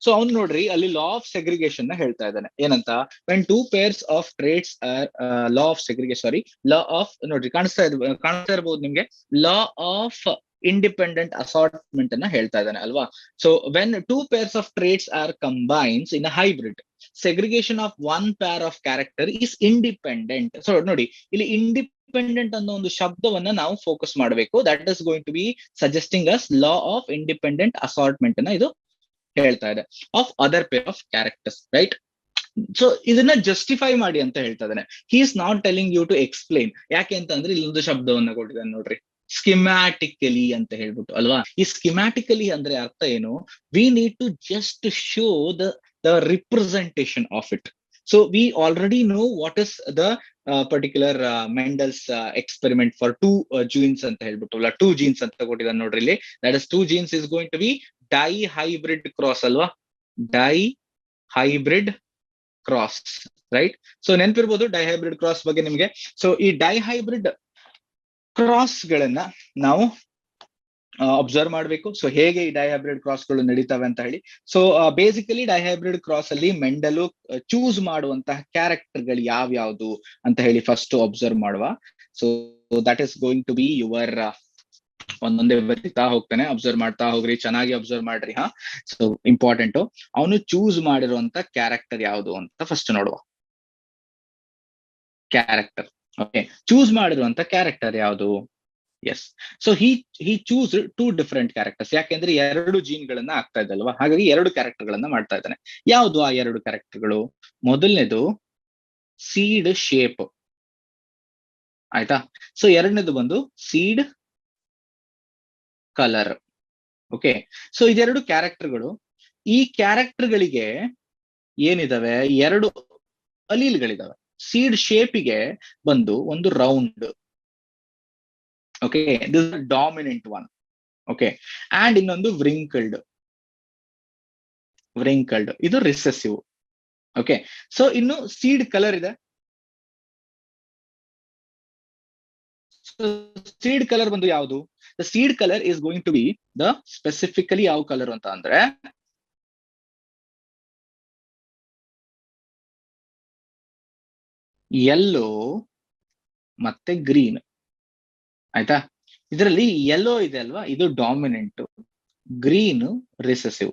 So ಅವ್ನು ನೋಡ್ರಿ ಅಲ್ಲಿ ಲಾ ಆಫ್ ಸೆಗ್ರಿಗೇಷನ್ ನ ಹೇಳ್ತಾ ಇದ್ದಾನೆ. ಏನಂತ, when two pairs of trades law of segregation, sorry law of, ನೋಡ್ರಿ ಕಾಣಿಸ್ತಾ ಇರ್ಬೋದು ನಿಮ್ಗೆ, ಲಾ ಆಫ್ ಇಂಡಿಪೆಂಡೆಂಟ್ ಅಸಾರ್ಟ್ಮೆಂಟ್ ಅನ್ನ ಹೇಳ್ತಾ ಇದ್ದಾನೆ ಅಲ್ವಾ. So when two pairs of traits are combines in a hybrid, segregation of one pair of character is independent. So ನೋಡಿ ಇಲ್ಲಿ ಇಂಡಿಪೆಂಡೆಂಟ್ ಅನ್ನೋ ಒಂದು ಶಬ್ದವನ್ನ ನಾವು ಫೋಕಸ್ ಮಾಡಬೇಕು. That is going to be suggesting us law of independent assortment ಅನ್ನ ಇದು ಹೇಳ್ತಾ ಇದೆ of other pair of characters, right. So ಇದನ್ನ ಜಸ್ಟಿಫೈ ಮಾಡಿ ಅಂತ ಹೇಳ್ತಾ ಇದ್ದಾನೆ. He is not telling you to explain. ಯಾಕೆ ಅಂತ ಅಂದ್ರೆ ಇಲ್ಲೊಂದು ಶಬ್ದವನ್ನ ಕೊಟ್ಟಿದ್ದಾನೆ ನೋಡ್ರಿ, ಸ್ಕಿಮ್ಯಾಟಿಕಲಿ ಅಂತ ಹೇಳ್ಬಿಟ್ಟು ಅಲ್ವಾ. ಈ ಸ್ಕಿಮ್ಯಾಟಿಕಲಿ ಅಂದ್ರೆ ಅರ್ಥ ಏನು, we need to just show the representation of it. So we already know what is the particular Mendel's experiment for two genes ಅಂತ ಹೇಳ್ಬಿಟ್ಟು ಅಲ್ಲ, ಟೂ ಜೀನ್ಸ್ ಅಂತ ಕೊಟ್ಟಿದ್ದಾನೆ ನೋಡ್ರಿ ಇಲ್ಲಿ. That is two genes is going to be dihybrid cross ಅಲ್ವಾ, dihybrid cross, right. So ನೆನಪಿರ್ಬೋದು dihybrid cross ಬಗ್ಗೆ ನಿಮ್ಗೆ. ಸೊ ಈ ಡೈ ಹೈಬ್ರಿಡ್ ಕ್ರಾಸ್ ಗಳನ್ನ ನಾವು ಅಬ್ಸರ್ವ್ ಮಾಡಬೇಕು. ಸೊ ಹೇಗೆ ಈ ಡೈಹೈಬ್ರಿಡ್ ಕ್ರಾಸ್ ಗಳು ನಡೀತವೆ ಅಂತ ಹೇಳಿ. ಸೊ ಬೇಸಿಕಲಿ ಡೈಹೈಬ್ರಿಡ್ ಕ್ರಾಸ್ ಅಲ್ಲಿ ಮೆಂಡಲು ಚೂಸ್ ಮಾಡುವಂತಹ ಕ್ಯಾರೆಕ್ಟರ್ ಗಳು ಯಾವ್ಯಾವ್ದು ಅಂತ ಹೇಳಿ ಫಸ್ಟ್ ಅಬ್ಸರ್ವ್ ಮಾಡುವ. So that is going to be your, ಒಂದೊಂದೇ ಬರೀತಾ ಹೋಗ್ತಾನೆ, ಅಬ್ಸರ್ವ್ ಮಾಡ್ತಾ ಹೋಗ್ರಿ, ಚೆನ್ನಾಗಿ ಅಬ್ಸರ್ವ್ ಮಾಡ್ರಿ. ಸೊ ಇಂಪಾರ್ಟೆಂಟ್, ಅವನು ಚೂಸ್ ಮಾಡಿರುವಂತ ಕ್ಯಾರೆಕ್ಟರ್ ಯಾವುದು ಅಂತ ಫಸ್ಟ್ ನೋಡುವ. ಕ್ಯಾರೆಕ್ಟರ್, ಓಕೆ, ಚೂಸ್ ಮಾಡಿರುವಂತ ಕ್ಯಾರೆಕ್ಟರ್ ಯಾವುದು? Yes. So he chooses two different characters. ಯಾಕೆಂದ್ರೆ ಎರಡು ಜೀನ್ ಗಳನ್ನ ಆಗ್ತಾ ಇದ್ದಲ್ವಾ, ಹಾಗಾಗಿ ಎರಡು ಕ್ಯಾರೆಕ್ಟರ್ ಗಳನ್ನ ಮಾಡ್ತಾ ಇದ್ದಾನೆ. ಯಾವುದು ಆ ಎರಡು ಕ್ಯಾರೆಕ್ಟರ್ಗಳು? ಮೊದಲನೇದು ಸೀಡ್ ಶೇಪ್, ಆಯ್ತಾ. ಸೊ ಎರಡನೇದು ಬಂದು ಸೀಡ್ ಕಲರ್. ಓಕೆ, ಸೊ ಇದೆರಡು ಕ್ಯಾರೆಕ್ಟರ್ಗಳು. ಈ ಕ್ಯಾರೆಕ್ಟರ್ಗಳಿಗೆ ಏನಿದಾವೆ, ಎರಡು ಅಲೀಲ್ಗಳಿದಾವೆ. ಸೀಡ್ ಶೇಪಿಗೆ ಬಂದು ಒಂದು round, okay, this is dominant one, okay, and ಇನ್ನೊಂದು ವ್ರಿಂಕಲ್ಡ್, ಇದು ರಿಸೆಸಿವ್. ಓಕೆ, ಸೊ ಇನ್ನು ಸೀಡ್ ಕಲರ್ ಇದೆ. ಸೀಡ್ ಕಲರ್ ಬಂದು ಯಾವುದು? The seed colour is going to be the specifically ಯಾವ ಕಲರ್ ಅಂತ ಅಂದ್ರೆ ಯೆಲ್ಲೋ ಮತ್ತೆ ಗ್ರೀನ್, ಆಯ್ತಾ. ಇದರಲ್ಲಿ ಯೆಲ್ಲೋ ಇದೆ ಅಲ್ವಾ, ಇದು ಡಾಮಿನೆಂಟ್, ಗ್ರೀನ್ ರಿಸೆಸಿವ್.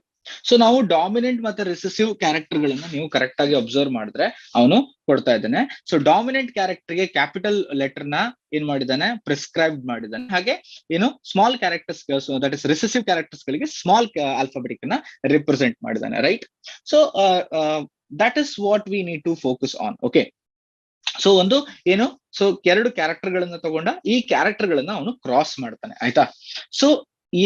ಸೊ ನಾವು ಡಾಮಿನೆಂಟ್ ಮತ್ತೆ ರಿಸೆಸಿವ್ ಕ್ಯಾರೆಕ್ಟರ್ ಗಳನ್ನ ನೀವು ಕರೆಕ್ಟ್ ಆಗಿ ಅಬ್ಸರ್ವ್ ಮಾಡಿದ್ರೆ ಅವನು ಕೊಡ್ತಾ ಇದ್ದಾನೆ. ಸೊ ಡಾಮಿನೆಂಟ್ ಕ್ಯಾರೆಕ್ಟರ್ ಗೆ ಕ್ಯಾಪಿಟಲ್ ಲೆಟರ್ ನ ಏನ್ ಮಾಡಿದ್ದಾನೆ, ಪ್ರಿಸ್ಕ್ರೈಬ್ ಮಾಡಿದ್ದಾನೆ. ಹಾಗೆ ಏನು small characters, that is recessive characters ಗಳಿಗೆ ಸ್ಮಾಲ್ ಆಲ್ಫಾಬೆಟಿಕ್ ನ ರಿಪ್ರೆಸೆಂಟ್ ಮಾಡಿದ್ದಾನೆ, right. So that is what we need to focus on. Okay, so ಒಂದು ಏನು, ಸೊ ಎರಡು ಕ್ಯಾರೆಕ್ಟರ್ ಗಳನ್ನ ತಗೊಂಡ ಈ ಕ್ಯಾರೆಕ್ಟರ್ ಗಳನ್ನ ಅವನು ಕ್ರಾಸ್ ಮಾಡ್ತಾನೆ, ಆಯ್ತಾ. ಸೊ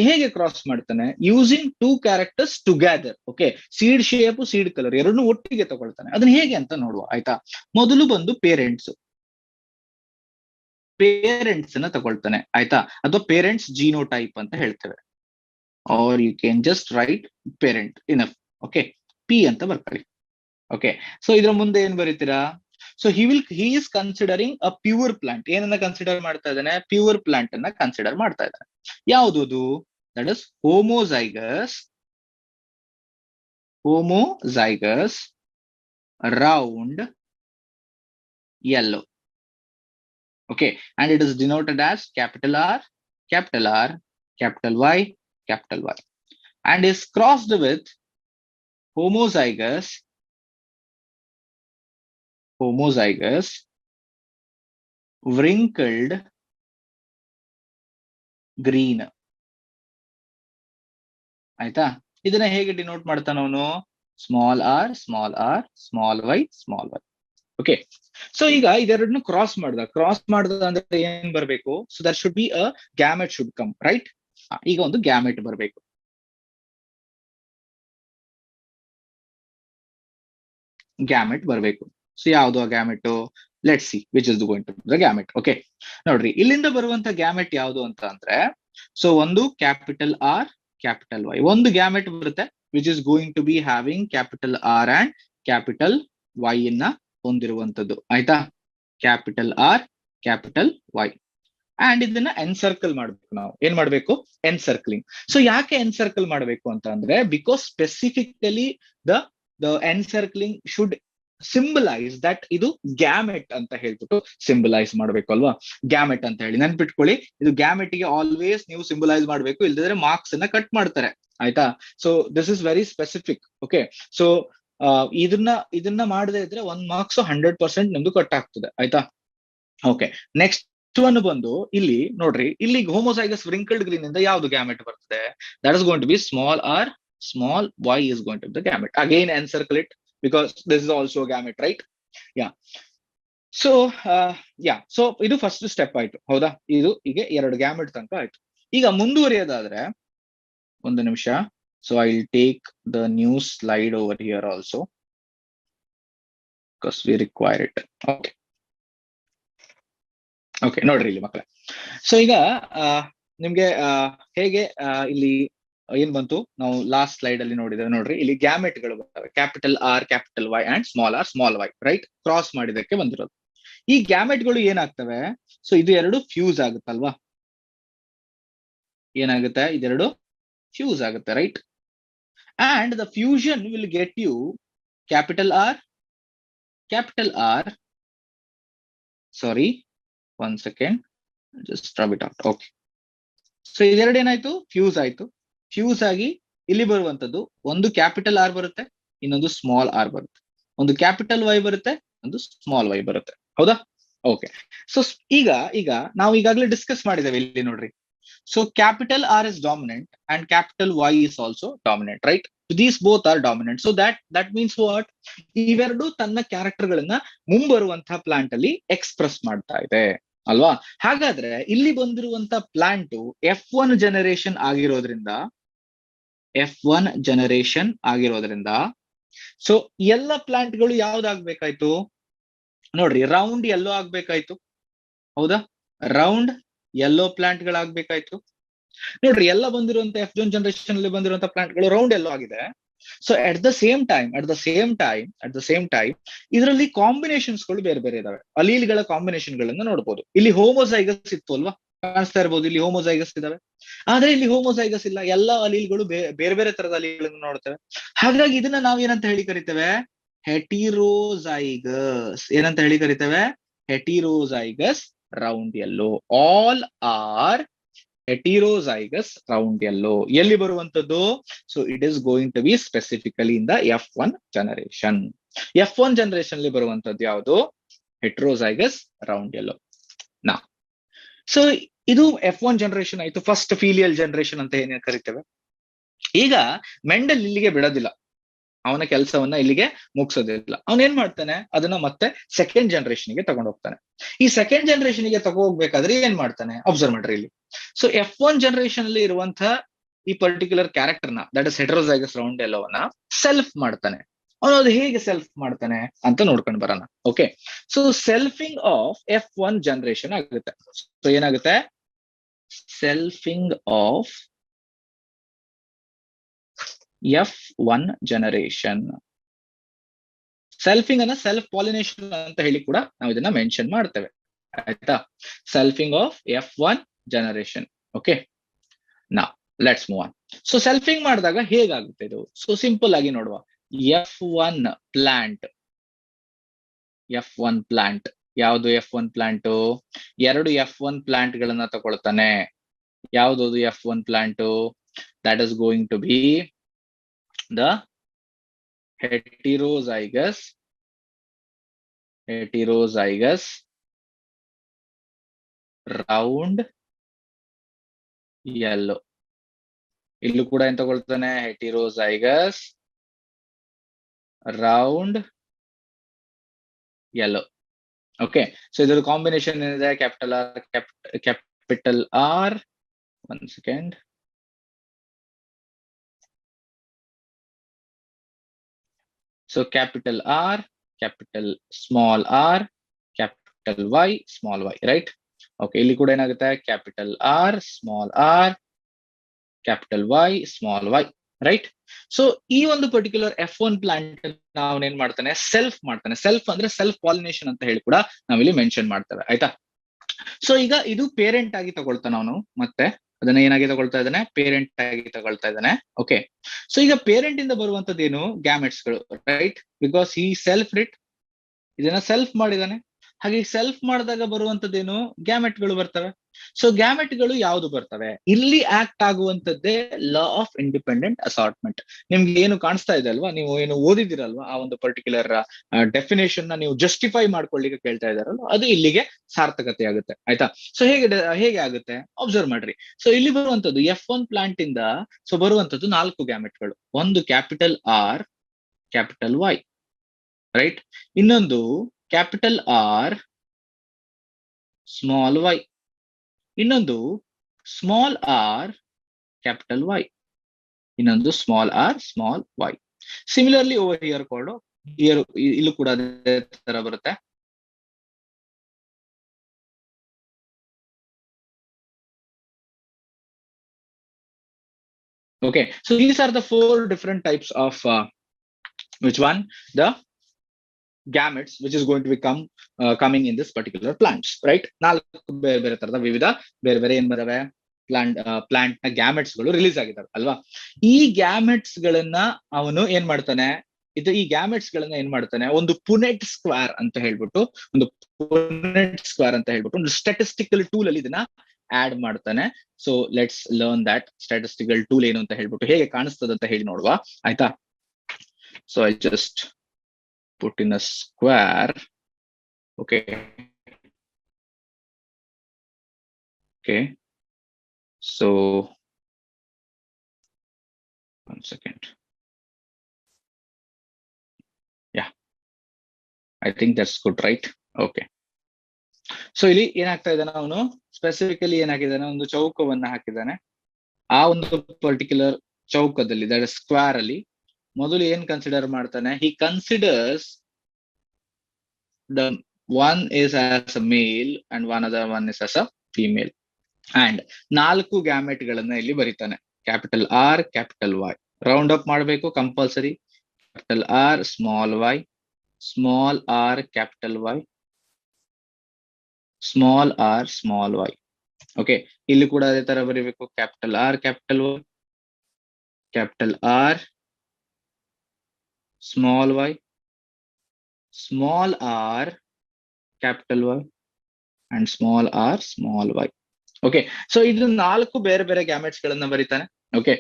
ಹೇಗೆ ಕ್ರಾಸ್ ಮಾಡ್ತಾನೆ? Using two characters together. Okay, seed shape, seed colour ಎರಡನ್ನೂ ಒಟ್ಟಿಗೆ ತಗೊಳ್ತಾನೆ. ಅದನ್ನ ಹೇಗೆ ಅಂತ ನೋಡುವ, ಆಯ್ತಾ. ಮೊದಲು ಬಂದು ಪೇರೆಂಟ್ಸ್ ನ ತಗೊಳ್ತಾನೆ, ಆಯ್ತಾ, ಅಥವಾ ಪೇರೆಂಟ್ಸ್ ಜೀನೋಟೈಪ್ ಅಂತ ಹೇಳ್ತೇವೆ. Or you can just write parent enough. Okay, P ಅಂತ ಬರ್ಕೊಳ್ಳಿ. ಓಕೆ, ಸೊ ಇದ್ರ ಮುಂದೆ ಏನ್ ಬರೀತೀರಾ? So he is considering a pure plant. ಏನನ್ನ ಕನ್ಸಿಡರ್ ಮಾಡ್ತಾ ಇದ್ದಾನೆ? ಪ್ಯೂರ್ ಪ್ಲಾಂಟ್ ಅನ್ನ ಕನ್ಸಿಡರ್ ಮಾಡ್ತಾ ಇದ್ದಾನೆ. ಯಾವುದದು? That is homozygous round yellow. Okay, and it is denoted as capital R, capital Y, capital Y, and is crossed with homozygous wrinkled green, ಆಯ್ತಾ. ಇದನ್ನ ಹೇಗೆ ಡಿನೋಟ್ ಮಾಡ್ತಾನ ಅವನು? Small R, small Y. Okay, so ಈಗ ಇದೆರಡನ್ನು cross ಮಾಡ್ದ ಅಂದ್ರೆ ಏನ್ ಬರ್ಬೇಕು? So that should be a gamete should come, right. ಈಗ ಒಂದು ಗ್ಯಾಮೆಟ್ ಬರ್ಬೇಕು. ಸೊ ಯಾವುದು ಆ gamete? Let's see which is going to the gamete. Okay, ನೋಡ್ರಿ ಇಲ್ಲಿಂದ ಬರುವಂತ ಗ್ಯಾಮೆಟ್ ಯಾವುದು ಅಂತ ಅಂದ್ರೆ, ಸೊ ಒಂದು ಕ್ಯಾಪಿಟಲ್ ಆರ್, ಕ್ಯಾಪಿಟಲ್ ವೈ, ಒಂದು ಗ್ಯಾಮೆಟ್ ಬರುತ್ತೆ which is going to B having capital R and capital Y ನ ಹೊಂದಿರುವಂತದ್ದು, ಆಯ್ತಾ. Capital R, capital Y, and ಇದನ್ನ ಎನ್ಸರ್ಕಲ್ ಮಾಡ್ಬೇಕು. ನಾವು ಏನ್ ಮಾಡ್ಬೇಕು? ಎನ್ಸರ್ಕ್ಲಿಂಗ್. ಸೊ ಯಾಕೆ ಎನ್ಸರ್ಕಲ್ ಮಾಡ್ಬೇಕು ಅಂತ ಅಂದ್ರೆ, because specifically the encircling should symbolize that ಇದು ಗ್ಯಾಮೆಟ್ ಅಂತ ಹೇಳ್ಬಿಟ್ಟು ಸಿಂಬಲೈಸ್ ಮಾಡ್ಬೇಕು ಅಲ್ವಾ? ಗ್ಯಾಮೆಟ್ ಅಂತ ಹೇಳಿ ನೆನ್ಪಿಟ್ಕೊಳ್ಳಿ. ಇದು ಗ್ಯಾಮೆಟ್ ಗೆ ಆಲ್ವೇಸ್ ನೀವು ಸಿಂಬಲೈಸ್ ಮಾಡ್ಬೇಕು, ಇಲ್ದಿದ್ರೆ ಮಾರ್ಕ್ಸ್ ಅನ್ನ ಕಟ್ ಮಾಡ್ತಾರೆ. ಆಯ್ತಾ? So this is very specific. Okay, so ಇದನ್ನ ಮಾಡದೇ ಇದ್ರೆ 1 ಮಾರ್ಕ್ಸ್ 100% ನಿಮ್ದು ಕಟ್ ಆಗ್ತದೆ. ಆಯ್ತಾ? ಓಕೆ, ನೆಕ್ಸ್ಟ್ ಒನ್ ಬಂದು ಇಲ್ಲಿ ನೋಡ್ರಿ, ಇಲ್ಲಿ ಹೋಮೋಸೈಗಸ್ ವ್ರಿಂಕಲ್ಡ್ ಗ್ರೀನ್ ಇಂದ ಯಾವ್ದು ಗ್ಯಾಮೆಟ್ ಬರ್ತದೆ? That is going to be small R, small y is going to be the gamete. Again encircle it because this is also a gamete, right? Yeah. So so ಇದು first step ಆಯ್ತು, ಹೌದಾ? ಇದು ಈಗ 2 gamete ತನಕ ಆಯ್ತು. ಈಗ ಮುಂದುವರಿಯೋದಾದ್ರೆ ಒಂದು ನಿಮಿಷ. So I will take the new slide over here also because we require it. Okay. Okay, ನೋಡ್ರಿ ಇಲ್ಲಿ ಮಕ್ಕಳೇ. ಸೊ ಈಗ ನಿಮ್ಗೆ ಹೇಗೆ ಇಲ್ಲಿ ಏನ್ ಬಂತು? ನಾವು ಲಾಸ್ಟ್ ಸ್ಲೈಡ್ ಅಲ್ಲಿ ನೋಡಿದ್ರೆ ನೋಡ್ರಿ, ಇಲ್ಲಿ ಗ್ಯಾಮೆಟ್ ಗಳು ಬರ್ತವೆ. Capital R, capital Y and small R, small Y, right? Cross ಮಾಡಿದಕ್ಕೆ ಬಂದಿರೋದು. ಈ ಗ್ಯಾಮೆಟ್ ಗಳು ಏನಾಗ್ತವೆ? ಸೊ ಇದು 2 ಫ್ಯೂಸ್ ಆಗುತ್ತಲ್ವಾ? ಏನಾಗುತ್ತೆ? ಇದೆರಡು ಫ್ಯೂಸ್ ಆಗುತ್ತೆ, right? And the fusion will get you capital R, sorry, 1 second, just rub it out. Okay. So ಇದೆರಡು ಏನಾಯ್ತು? ಫ್ಯೂಸ್ ಆಯ್ತು. ಫ್ಯೂಸ್ ಆಗಿ ಇಲ್ಲಿ ಬರುವಂತದ್ದು ಒಂದು ಕ್ಯಾಪಿಟಲ್ ಆರ್ ಬರುತ್ತೆ, ಇನ್ನೊಂದು ಸ್ಮಾಲ್ ಆರ್ ಬರುತ್ತೆ. ಒಂದು ಕ್ಯಾಪಿಟಲ್ ವೈ ಬರುತ್ತೆ, ಒಂದು ಸ್ಮಾಲ್ ವೈ ಬರುತ್ತೆ. ಹೌದಾ? ಓಕೆ. ಸೊ ಈಗ ನಾವು ಈಗಾಗಲೇ ಡಿಸ್ಕಸ್ ಮಾಡಿದ್ದೇವೆ ಇಲ್ಲಿ ನೋಡ್ರಿ. So capital R is dominant and capital Y is also dominant, right? These both are dominant. So that means what? ಇವೆರಡು ತನ್ನ ಕ್ಯಾರೆಕ್ಟರ್ ಗಳನ್ನ ಮುಂಬರುವಂತಹ ಪ್ಲಾಂಟ್ ಅಲ್ಲಿ ಎಕ್ಸ್ಪ್ರೆಸ್ ಮಾಡ್ತಾ ಇದೆ ಅಲ್ವಾ? ಹಾಗಾದ್ರೆ ಇಲ್ಲಿ ಬಂದಿರುವಂತ ಪ್ಲಾಂಟ್ F1 ಜನರೇಷನ್ ಆಗಿರೋದ್ರಿಂದ ಸೊ ಎಲ್ಲ ಪ್ಲಾಂಟ್ ಗಳು ಯಾವ್ದಾಗ್ಬೇಕಾಯ್ತು ನೋಡ್ರಿ? ರೌಂಡ್ ಯೆಲ್ಲೋ ಆಗ್ಬೇಕಾಯ್ತು, ಹೌದಾ? ರೌಂಡ್ ಯೆಲ್ಲೋ ಪ್ಲಾಂಟ್ ಗಳಾಗ್ಬೇಕಾಯ್ತು. ನೋಡ್ರಿ, ಎಲ್ಲ ಬಂದಿರುವಂತ F1 ಜನರೇಷನ್ ಅಲ್ಲಿ ಬಂದಿರುವಂತ ಪ್ಲಾಂಟ್ ಗಳು ರೌಂಡ್ ಯೆಲ್ಲೋ ಆಗಿದೆ. So at the same time ಇದರಲ್ಲಿ ಕಾಂಬಿನೇಷನ್ಸ್ ಗಳು ಬೇರೆ ಬೇರೆ ಇದಾವೆ. ಅಲೀಲ್ಗಳ ಕಾಂಬಿನೇಷನ್ ಗಳನ್ನ ನೋಡ್ಬೋದು. ಇಲ್ಲಿ ಹೋಮೋಸೈಗಸ್ ಇತ್ತು ಅಲ್ವಾ? ಕಾಣಿಸ್ತಾ ಇರ್ಬೋದು, ಇಲ್ಲಿ ಹೋಮೋಸೈಗಸ್ ಇದಾವೆ. ಆದ್ರೆ ಇಲ್ಲಿ ಹೋಮೋಸೈಗಸ್ ಇಲ್ಲ. ಎಲ್ಲಾ ಅಲೀಲ್ಗಳು ಬೇರೆ ಬೇರೆ ತರದ ಅಲೀಲ್ಗಳನ್ನು ನೋಡ್ತೇವೆ. ಹಾಗಾಗಿ ಇದನ್ನ ನಾವ್ ಏನಂತ ಹೇಳಿ ಕರಿತೇವೆ? ಹೆಟಿರೋಸೈಗಸ್. ಏನಂತ ಹೇಳಿ ಕರಿತೇವೆ? Heterozygous round yellow. All are heterozygous round yellow. ಎಲ್ಲಿ ಬರುವಂತದ್ದು? So it is going to be specifically in the F1 generation. F1 generation ಅಲ್ಲಿ ಬರುವಂತದ್ದು ಯಾವುದು? Heterozygous round yellow. ನಾ ಸೊ ಇದು F1 ಜನರೇಷನ್ ಆಯ್ತು, ಫಸ್ಟ್ ಫೀಲಿಯಲ್ ಜನರೇಷನ್ ಅಂತ ಏನೇ ಕರಿತೇವೆ. ಈಗ ಮೆಂಡಲ್ ಇಲ್ಲಿಗೆ ಬಿಡೋದಿಲ್ಲ, ಅವನ ಕೆಲಸವನ್ನ ಇಲ್ಲಿಗೆ ಮುಗಿಸೋದಿಲ್ಲ. ಅವನೇನ್ ಮಾಡ್ತಾನೆ? ಅದನ್ನ ಮತ್ತೆ ಸೆಕೆಂಡ್ ಜನರೇಷನ್ ಗೆ ತಗೊಂಡು ಹೋಗ್ತಾನೆ. ಈ ಸೆಕೆಂಡ್ ಜನರೇಷನ್ ಗೆ ತಗೋ ಹೋಗ್ಬೇಕಾದ್ರೆ ಏನ್ ಮಾಡ್ತಾನೆ? ಅಬ್ಸರ್ವ್ ಮಾಡ್ರಿ ಇಲ್ಲಿ. ಸೊ F1 ಜನರೇಷನ್ ಅಲ್ಲಿ ಇರುವಂತಹ ಈ ಪರ್ಟಿಕ್ಯುಲರ್ ಕ್ಯಾರೆಕ್ಟರ್ ನ, ದಟ್ ಇಸ್ ಹೆಟರೋಸೈಗಸ್ ರೌಂಡ್ ಯೆಲ್ಲೋವನ್ನ ಸೆಲ್ಫ್ ಮಾಡ್ತಾನೆ. ಅವನು ಅದು ಹೇಗೆ ಸೆಲ್ಫ್ ಮಾಡ್ತಾನೆ ಅಂತ ನೋಡ್ಕೊಂಡು ಬರೋಣ. Okay, so selfing of F1 generation ಆಗುತ್ತೆ. ಸೊ ಏನಾಗುತ್ತೆ? Selfing of F1 generation. ಸೆಲ್ಫಿಂಗ್ ಅನ್ನ ಸೆಲ್ಫ್ ಪಾಲಿನೇಷನ್ ಅಂತ ಹೇಳಿ ಕೂಡ ನಾವು ಇದನ್ನ ಮೆನ್ಷನ್ ಮಾಡ್ತೇವೆ. ಆಯ್ತಾ? ಸೆಲ್ಫಿಂಗ್ ಆಫ್ F1 ಜನರೇಷನ್. ಓಕೆ, ನಾ ಲೆಟ್ಸ್ ಮೂವ್ ಆನ್. ಸೊ ಸೆಲ್ಫಿಂಗ್ ಮಾಡಿದಾಗ ಹೇಗಾಗುತ್ತೆ ಇದು? ಸೊ ಸಿಂಪಲ್ ಆಗಿ ನೋಡುವ. F1 ಪ್ಲಾಂಟ್ ಯಾವುದು? F1 ಪ್ಲಾಂಟ್ 2 F1 ಪ್ಲಾಂಟ್ ಗಳನ್ನ ತಗೊಳ್ತಾನೆ. ಯಾವ್ದು F1 ಪ್ಲಾಂಟ್? That is going to be the heterozygous round yellow. ಇಲ್ಲೂ ಕೂಡ ಏನ್ ತಗೊಳ್ತಾನೆ? Heterozygous round yellow. Okay, so ಇದರ ಕಾಂಬಿನೇಷನ್ ಏನಿದೆ? Capital R, 1 second. So capital R, capital small r, capital Y, small y, right? Okay, ಇಲ್ಲಿ ಕೂಡ ಏನಾಗುತ್ತೆ? Capital R, small r, capital Y, small y, right? So ಈ ಒಂದು particular F1 plant ನಾವೇನ್ ಮಾಡ್ತಾನೆ? Self ಮಾಡ್ತಾನೆ. ಸೆಲ್ಫ್ ಅಂದ್ರೆ ಸೆಲ್ಫ್ ಪಾಲಿನೇಷನ್ ಅಂತ ಹೇಳಿ ಕೂಡ ನಾವಿಲ್ಲಿ ಮೆನ್ಷನ್ ಮಾಡ್ತೇವೆ. ಆಯ್ತಾ? ಸೊ ಈಗ ಇದು ಪೇರೆಂಟ್ ಆಗಿ ತಗೊಳ್ತಾನ ಅವನು, ಮತ್ತೆ ಅದನ್ನ ಏನಾಗಿ ತಗೊಳ್ತಾ ಇದ್ದಾನೆ, ಪೇರೆಂಟ್ ಆಗಿ ತಗೊಳ್ತಾ ಇದ್ದಾನೆ. ಓಕೆ, ಸೊ ಈಗ ಪೇರೆಂಟ್ ಇಂದ ಬರುವಂತದ್ದು ಏನು, ಗ್ಯಾಮೆಟ್ಸ್ ಗಳು, ರೈಟ್, ಬಿಕಾಸ್ ಈ ಸೆಲ್ಫ್ ರಿಟ್, ಇದನ್ನ ಸೆಲ್ಫ್ ಮಾಡಿದಾನೆ. ಹಾಗೆ ಸೆಲ್ಫ್ ಮಾಡಿದಾಗ ಬರುವಂತದ್ದೇನು, ಗ್ಯಾಮೆಟ್ ಗಳು ಬರ್ತವೆ. ಸೊ ಗ್ಯಾಮೆಟ್ ಗಳು ಯಾವ್ದು ಬರ್ತವೆ, ಇಲ್ಲಿ ಆಕ್ಟ್ ಆಗುವಂತದ್ದೇ ಲಾ ಆಫ್ ಇಂಡಿಪೆಂಡೆಂಟ್ ಅಸಾರ್ಟ್ಮೆಂಟ್. ನಿಮ್ಗೆ ಏನು ಕಾಣಿಸ್ತಾ ಇದೆ ಅಲ್ವಾ, ನೀವು ಏನು ಓದಿದಿರಲ್ವಾ, ಆ ಒಂದು ಪರ್ಟಿಕ್ಯುಲರ್ ಡೆಫಿನೇಷನ್ ನ ನೀವು ಜಸ್ಟಿಫೈ ಮಾಡ್ಕೊಳ್ಳಿಕ್ಕೆ ಕೇಳ್ತಾ ಇದಾರಲ್ವ, ಅದು ಇಲ್ಲಿಗೆ ಸಾರ್ಥಕತೆ ಆಗುತ್ತೆ. ಆಯ್ತಾ? ಸೊ ಹೇಗೆ ಆಗುತ್ತೆ ಅಬ್ಸರ್ವ್ ಮಾಡ್ರಿ. ಸೊ ಇಲ್ಲಿ ಬರುವಂತದ್ದು F1 ಪ್ಲಾಂಟ್ ಇಂದ ಸೊ ಬರುವಂತದ್ದು 4 ಗ್ಯಾಮೆಟ್ಗಳು. ಒಂದು capital R, capital Y, right, ಇನ್ನೊಂದು ಕ್ಯಾಪಿಟಲ್ ಆರ್ ಸ್ಮಾಲ್ ವೈ, ಇನ್ನೊಂದು ಸ್ಮಾಲ್ ಆರ್ ಕ್ಯಾಪಿಟಲ್ ವೈ, ಇನ್ನೊಂದು small R small Y. Similarly over here ಕೊಡು, ಇಲ್ಲೂ ಕೂಡ ಅದೇ ತರ ಬರುತ್ತೆ. Okay, so these are the 4 different types of which one, the gametes which is going to become coming in this particular plants, right? 4 ಬೇರೆ ಬೇರೆ ತರದ ವಿವಿಧ ಬೇರೆ ಬೇರೆ ಏನ್ ಬರವೆ ಪ್ಲಾಂಟ್ ನ ಗ್ಯಾಮೆಟ್ಸ್ ಗಳು ರಿಲೀಸ್ ಆಗಿದಾವೆ ಅಲ್ವಾ. ಈ ಗ್ಯಾಮೆಟ್ಸ್ ಗಳನ್ನ ಅವನು ಏನ್ ಮಾಡ್ತಾನೆ, ಈ ಗ್ಯಾಮೆಟ್ಸ್ ಗಳನ್ನ ಏನ್ ಮಾಡ್ತಾನೆ, ಒಂದು ಪುನೆಟ್ ಸ್ಕ್ವೇರ್ ಅಂತ ಹೇಳ್ಬಿಟ್ಟು ಒಂದು ಸ್ಟಾಟಿಸ್ಟಿಕಲ್ ಟೂಲ್ ಅಲ್ಲಿ ಇದನ್ನ ಆಡ್ ಮಾಡ್ತಾನೆ. So let's learn that statistical tool ಏನು ಅಂತ ಹೇಳ್ಬಿಟ್ಟು, ಹೇಗೆ ಕಾಣಿಸ್ತದೆ ಅಂತ ಹೇಳಿ ನೋಡುವ, ಆಯ್ತಾ? So I just put in a square. Okay, so 1 second. Yeah, I think that's good, right? Okay, so ಇಲ್ಲಿ ಏನಾಗ್ತಾ ಇದ್ದಾನೆ, ಅವನು ಸ್ಪೆಸಿಫಿಕಲಿ ಏನಾಗಿದ್ದಾನೆ, ಒಂದು ಚೌಕವನ್ನ ಹಾಕಿದ್ದಾನೆ. ಆ ಒಂದು ಪರ್ಟಿಕ್ಯುಲರ್ ಚೌಕದಲ್ಲಿ, ದಟ್ ಸ್ಕ್ವೇರ್ ಅಲ್ಲಿ ಮೊದಲು ಏನ್ ಕನ್ಸಿಡರ್ ಮಾಡ್ತಾನೆ, he considers the one is as a male and one other one is as a female, and 4 gamete ಗಳನ್ನ ಇಲ್ಲಿ ಬರೀತಾನೆ. Capital R, capital Y, round up ಮಾಡಬೇಕು compulsory. Capital R small Y, small R capital Y, small R small Y. Okay, ಇಲ್ಲಿ ಕೂಡ ಅದೇ ತರ ಬರೀಬೇಕು. Capital R capital Y, capital R small Y, small R capital Y and small R small Y. Okay, so ಇದು 4 ಬೇರೆ ಬೇರೆ gametes ಗಳನ್ನ ಬರೀತಾನೆ. Okay,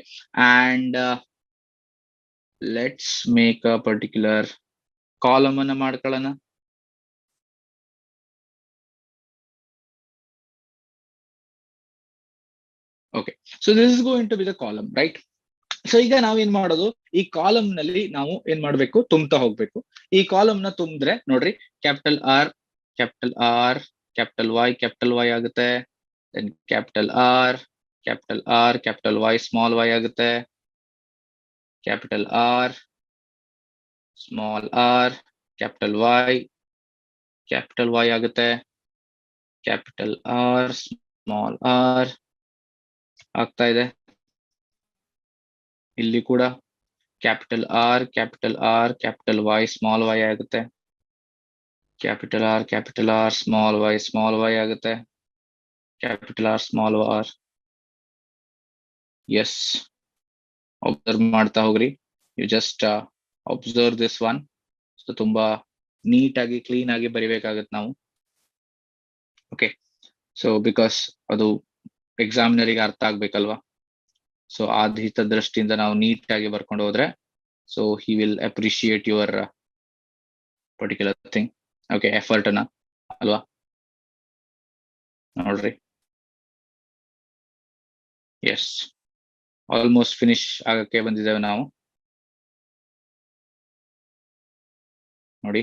and let's make a particular column ಅನ್ನ ಮಾಡ್ಕೊಳ್ಳೋಣ. Okay, so this is going to be the column, right? So ಈಗ ನಾವೇನ್ ಮಾಡೋದು, ಈ ಕಾಲಮ್ ನಲ್ಲಿ ನಾವು ಏನ್ ಮಾಡ್ಬೇಕು, ತುಂಬ್ತಾ ಹೋಗ್ಬೇಕು. ಈ ಕಾಲಮ್ ನ ತುಂಬಿದ್ರೆ ನೋಡ್ರಿ, capital R capital R capital Y ಆಗುತ್ತೆ. Then capital R capital Y small Y ಆಗುತ್ತೆ. Capital R small R capital Y ಆಗುತ್ತೆ. ಕ್ಯಾಪಿಟಲ್ ಆರ್ ಸ್ಮಾಲ್ ಆರ್ ಆಗ್ತಾ ಇದೆ. ಇಲ್ಲಿ ಕೂಡ capital R capital Y small Y ಆಗುತ್ತೆ. ಕ್ಯಾಪಿಟಲ್ ಆರ್ ಸ್ಮಾಲ್ ವೈ ಆಗುತ್ತೆ. Capital R small R. Yes, observe ಮಾಡ್ತಾ ಹೋಗ್ರಿ. You just observe this one. So ತುಂಬಾ ನೀಟಾಗಿ ಕ್ಲೀನ್ ಆಗಿ ಬರಿಬೇಕಾಗತ್ತೆ ನಾವು. ಓಕೆ, ಸೊ ಬಿಕಾಸ್ ಅದು ಎಕ್ಸಾಮಿನರಿಗೆ ಅರ್ಥ ಆಗ್ಬೇಕಲ್ವಾ. ಸೊ ಆ ಹಿತದೃಷ್ಟಿಯಿಂದ ನಾವು ನೀಟಾಗಿ ಬರ್ಕೊಂಡು ಹೋದ್ರೆ, so he will appreciate your particular thing. Okay, effort ಅನ್ನ ಅಲ್ವಾ. ನೋಡ್ರಿ, ಎಸ್, ಆಲ್ಮೋಸ್ಟ್ ಫಿನಿಶ್ ಆಗಕ್ಕೆ ಬಂದಿದ್ದೇವೆ ನಾವು. ನೋಡಿ,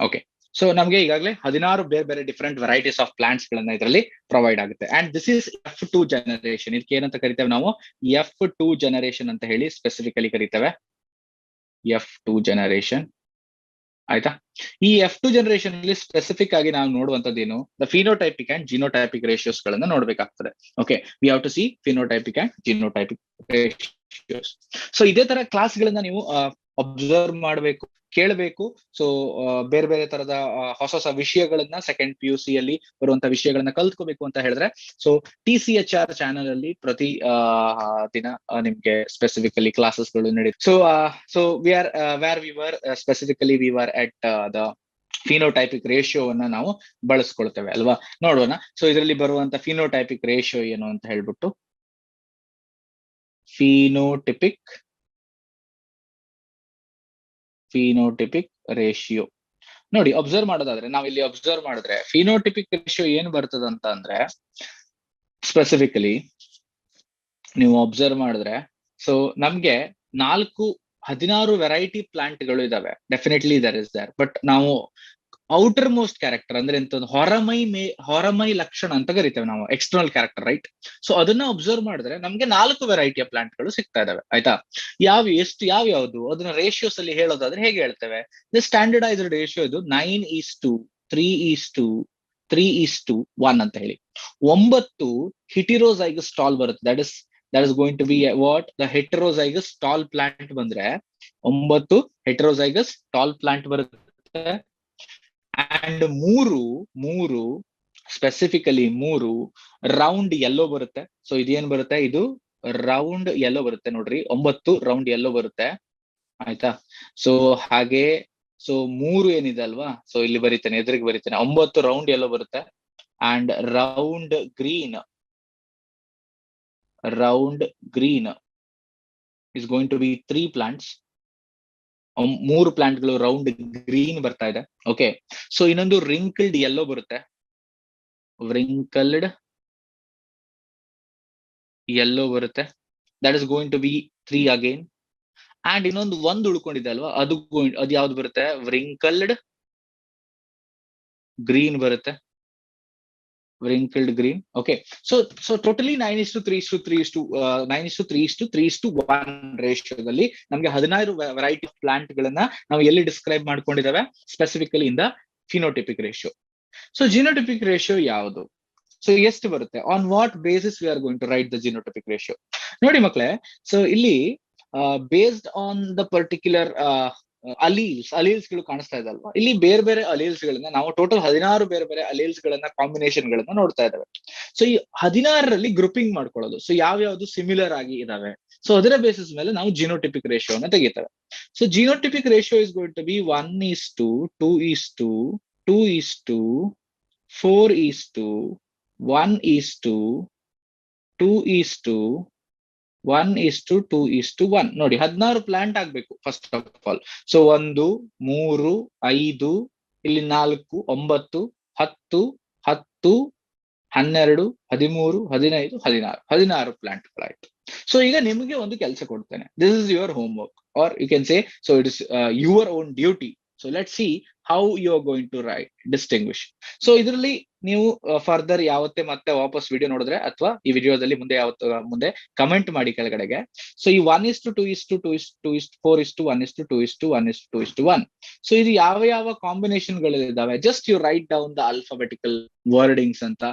ಓಕೆ. ಸೊ ನಮ್ಗೆ ಈಗಾಗಲೇ 16 ಬೇರೆ ಬೇರೆ ಡಿಫರೆಂಟ್ ವೆರೈಟೀಸ್ ಆಫ್ ಪ್ಲಾಂಟ್ಸ್ ಗಳನ್ನ ಇದರಲ್ಲಿ ಪ್ರೊವೈಡ್ ಆಗುತ್ತೆ. And this is F2 generation. ಇದಕ್ಕೆ ಏನಂತ ಕರಿತೇವೆ ನಾವು, F2 ಜನರೇಷನ್ ಅಂತ ಹೇಳಿ ಸ್ಪೆಸಿಫಿಕಲಿ ಕರಿತೇವೆ. F2 generation. ಆಯ್ತಾ. ಈ F2 ಜನರೇಷನ್ ಅಲ್ಲಿ ಸ್ಪೆಸಿಫಿಕ್ ಆಗಿ ನಾವು ನೋಡುವಂತದ್ದೇನು, the phenotypic and genotypic ratios ಗಳನ್ನ ನೋಡ್ಬೇಕಾಗ್ತದೆ. Okay, we have to see phenotypic and genotypic ratios. So ಇದೇ ತರ ಕ್ಲಾಸ್ ಗಳನ್ನ ನೀವು ಅಬ್ಸರ್ವ್ ಮಾಡಬೇಕು, ಕೇಳಬೇಕು. ಸೊ ಬೇರೆ ಬೇರೆ ತರದ ಹೊಸ ಹೊಸ ವಿಷಯಗಳನ್ನ ಸೆಕೆಂಡ್ PUC ಅಲ್ಲಿ ಬರುವಂತ ವಿಷಯಗಳನ್ನ ಕಲ್ತ್ಕೋಬೇಕು ಅಂತ ಹೇಳಿದ್ರೆ, ಸೊ TCHR ಚಾನೆಲ್ ಅಲ್ಲಿ ಪ್ರತಿ ದಿನ ನಿಮ್ಗೆ ಸ್ಪೆಸಿಫಿಕಲಿ ಕ್ಲಾಸಸ್ ಗಳು ನಡೀತಾರೆ. So we are where we were specifically we were at the phenotypic ರೇಷಿಯೋವನ್ನ ನಾವು ಬಳಸ್ಕೊಳ್ತೇವೆ ಅಲ್ವಾ. ನೋಡೋಣ. ಸೊ ಇದರಲ್ಲಿ ಬರುವಂತ ಫಿನೋಟೈಪಿಕ್ ರೇಷಿಯೋ ಏನು ಅಂತ ಹೇಳ್ಬಿಟ್ಟು, ಫಿನೋಟಿಪಿಕ್ ರೇಷಿಯೋ ನೋಡಿ, ಅಬ್ಸರ್ವ್ ಮಾಡೋದಾದ್ರೆ ನಾವು ಇಲ್ಲಿ ಅಬ್ಸರ್ವ್ ಮಾಡಿದ್ರೆ ಫಿನೋಟಿಪಿಕ್ ರೇಷಿಯೋ ಏನ್ ಬರ್ತದಂತ ಅಂದ್ರೆ, ಸ್ಪೆಸಿಫಿಕಲಿ ನೀವು ಅಬ್ಸರ್ವ್ ಮಾಡಿದ್ರೆ, ಸೊ ನಮ್ಗೆ 16 ವೆರೈಟಿ ಪ್ಲಾಂಟ್ ಗಳು ಇದಾವೆ. Definitely there is there, but ನಾವು ಔಟರ್ ಮೋಸ್ಟ್ ಕ್ಯಾರೆಕ್ಟರ್ ಅಂದ್ರೆ ಎಂತ, ಹೊರಮೈ ಲಕ್ಷಣ ಅಂತ ಕರಿತೇವೆ ನಾವು, ಎಕ್ಸ್ಟರ್ನಲ್ ಕ್ಯಾರೆಕ್ಟರ್, ರೈಟ್. ಸೊ ಅದನ್ನ ಅಬ್ಸರ್ವ್ ಮಾಡಿದ್ರೆ ನಮ್ಗೆ 4 ವೆರೈಟಿಯ ಪ್ಲಾಂಟ್ ಗಳು ಸಿಗ್ತಾ ಇದಾವೆ. ಆಯ್ತಾ. ಯಾವ್ಯಾವ್ದು ಅದನ್ನ ರೇಷಿಯೋಸ್ ಅಲ್ಲಿ ಹೇಳೋದಾದ್ರೆ ಹೇಗೆ ಹೇಳ್ತೇವೆ, ದ ಸ್ಟ್ಯಾಂಡರ್ಡೈಸ್ಡ್ ರೇಷಿಯೋ ಇದು 9:3:3:1 ಅಂತ ಹೇಳಿ. 9 ಹಿಟಿರೋಜೈಗಸ್ ಟಾಲ್ ಬರುತ್ತೆ. That is going to be what the heterozygous tall plant ಬಂದ್ರೆ 9 ಹೆಟರೋಜೈಗಸ್ ಟಾಲ್ ಪ್ಲಾಂಟ್ ಬರುತ್ತೆ. ಅಂಡ್ ಮೂರು ಸ್ಪೆಸಿಫಿಕಲಿ 3 ರೌಂಡ್ ಯೆಲ್ಲೋ ಬರುತ್ತೆ. ಸೊ ಇದೇನ್ ಬರುತ್ತೆ, ಇದು ರೌಂಡ್ ಯೆಲ್ಲೋ ಬರುತ್ತೆ ನೋಡ್ರಿ. 9 ರೌಂಡ್ ಯೆಲ್ಲೋ ಬರುತ್ತೆ. ಆಯ್ತಾ. ಸೊ ಹಾಗೆ ಸೊ 3 ಏನಿದೆ ಅಲ್ವಾ, ಸೊ ಇಲ್ಲಿ ಬರೀತೇನೆ, ಎದುರಿಗೆ ಬರೀತೇನೆ. 9 ರೌಂಡ್ ಯೆಲ್ಲೋ ಬರುತ್ತೆ. And round green is going to be 3 plants. 3 plant ಗಳು ರೌಂಡ್ ಗ್ರೀನ್ ಬರ್ತಾ ಇದೆ. ಓಕೆ. ಸೊ ಇನ್ನೊಂದು ರಿಂಕಲ್ಡ್ ಯೆಲ್ಲೋ ಬರುತ್ತೆ. That is going to be 3 again. And ಇನ್ನೊಂದು ಉಳ್ಕೊಂಡಿದೆ ಅಲ್ವಾ, ಅದು ಯಾವ್ದು ಬರುತ್ತೆ, ರಿಂಕಲ್ಡ್ ಗ್ರೀನ್ ಬರುತ್ತೆ. ಓಕೆ. ಸೊ ಟೋಟಲಿ 9:3:3:1 ರೇಷಿಯೋದಲ್ಲಿ ನಮ್ಗೆ 16 ವೆರೈಟಿ ಪ್ಲಾಂಟ್ ಗಳನ್ನ ನಾವು ಎಲ್ಲಿ ಡಿಸ್ಕ್ರೈಬ್ ಮಾಡ್ಕೊಂಡಿದ್ದೇವೆ, specifically in the phenotypic ratio. So genotypic ratio ಯಾವುದು, ಸೊ ಎಷ್ಟು ಬರುತ್ತೆ, on what basis we are going to write the genotypic ratio. ನೋಡಿ ಮಕ್ಕಳೇ, ಸೊ ಇಲ್ಲಿ based on the particular alleles ಗಳು ಕಾಣಿಸ್ತಾ ಇದೆ ಅಲ್ವಾ. ಇಲ್ಲಿ ಬೇರೆ ಬೇರೆ ಅಲೀಲ್ಸ್ ಗಳನ್ನ ನಾವು ಟೋಟಲ್ 16 ಬೇರೆ ಬೇರೆ ಅಲೀಲ್ಸ್ ಗಳನ್ನ ಕಾಂಬಿನೇಷನ್ ಗಳನ್ನ ನೋಡ್ತಾ ಇದ್ದಾವೆ. ಸೊ ಈ 16ರಲ್ಲಿ ಗ್ರೂಪಿಂಗ್ ಮಾಡ್ಕೊಳ್ಳೋದು, ಸೊ ಯಾವ್ಯಾವ್ದು ಸಿಮಿಲರ್ ಆಗಿ ಇದಾವೆ, ಸೊ ಅದರ ಬೇಸಿಸ್ ಮೇಲೆ ನಾವು ಜಿನೋಟಿಪಿಕ್ ರೇಷಿಯೋ ಅನ್ನ ತೆಗಿತೇವೆ. So genotypic ratio is going to be 1:2:2:4:2:1:2:1 ನೋಡಿ, 16 ಪ್ಲಾಂಟ್ ಆಗ್ಬೇಕು ಫಸ್ಟ್ ಆಫ್ ಆಲ್. ಸೊ 1, 3, 5, ಇಲ್ಲಿ 4, 9, 10, 10, 12, 13, 15, 16 ಪ್ಲಾಂಟ್ ಗಳಾಯ್ತು. ಸೊ ಈಗ ನಿಮಗೆ ಒಂದು ಕೆಲಸ ಕೊಡ್ತೇನೆ. This is your homework, are you can say so it is your own duty. So let's see how you are going to distinguish. So ಇದರಲ್ಲಿ ನೀವು further ಯಾವತ್ತೇ ಮತ್ತೆ ವಾಪಸ್ ವಿಡಿಯೋ ನೋಡಿದ್ರೆ, ಅಥವಾ ಈ ವಿಡಿಯೋದಲ್ಲಿ ಮುಂದೆ ಕಮೆಂಟ್ ಮಾಡಿ ಕೆಳಗಡೆಗೆ. ಸೊ ಈ 1:2:2:4:1:2:1:2:1. ಸೊ ಇದು ಯಾವ ಕಾಂಬಿನೇಷನ್ ಗಳು ಇದಾವೆ, just you write down the alphabetical wordings ಅಂತ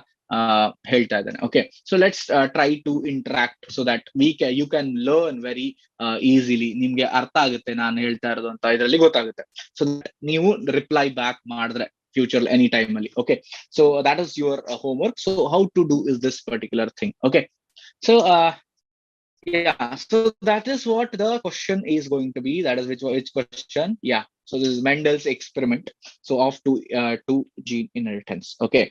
ಹೇಳ್ತಾ ಇದ್ದಾನೆ. Okay. So let's try to interact so that you can learn very easily. ನಿಮ್ಗೆ ಅರ್ಥ ಆಗುತ್ತೆ ನಾನು ಹೇಳ್ತಾ ಇರೋದು ಅಂತ ಇದರಲ್ಲಿ ಗೊತ್ತಾಗುತ್ತೆ. ಸೊ ನೀವು ರಿಪ್ಲೈ ಬ್ಯಾಕ್ ಮಾಡಿದ್ರೆ ಫ್ಯೂಚರ್ ಎನಿ ಟೈಮ್ ಅಲ್ಲಿ. Okay. So that is your homework. So how to do is this particular thing. Okay. So yeah, so that is what the question is going to be. That is which question. Yeah. So this is Mendel's experiment. So of two gene inheritance. Okay.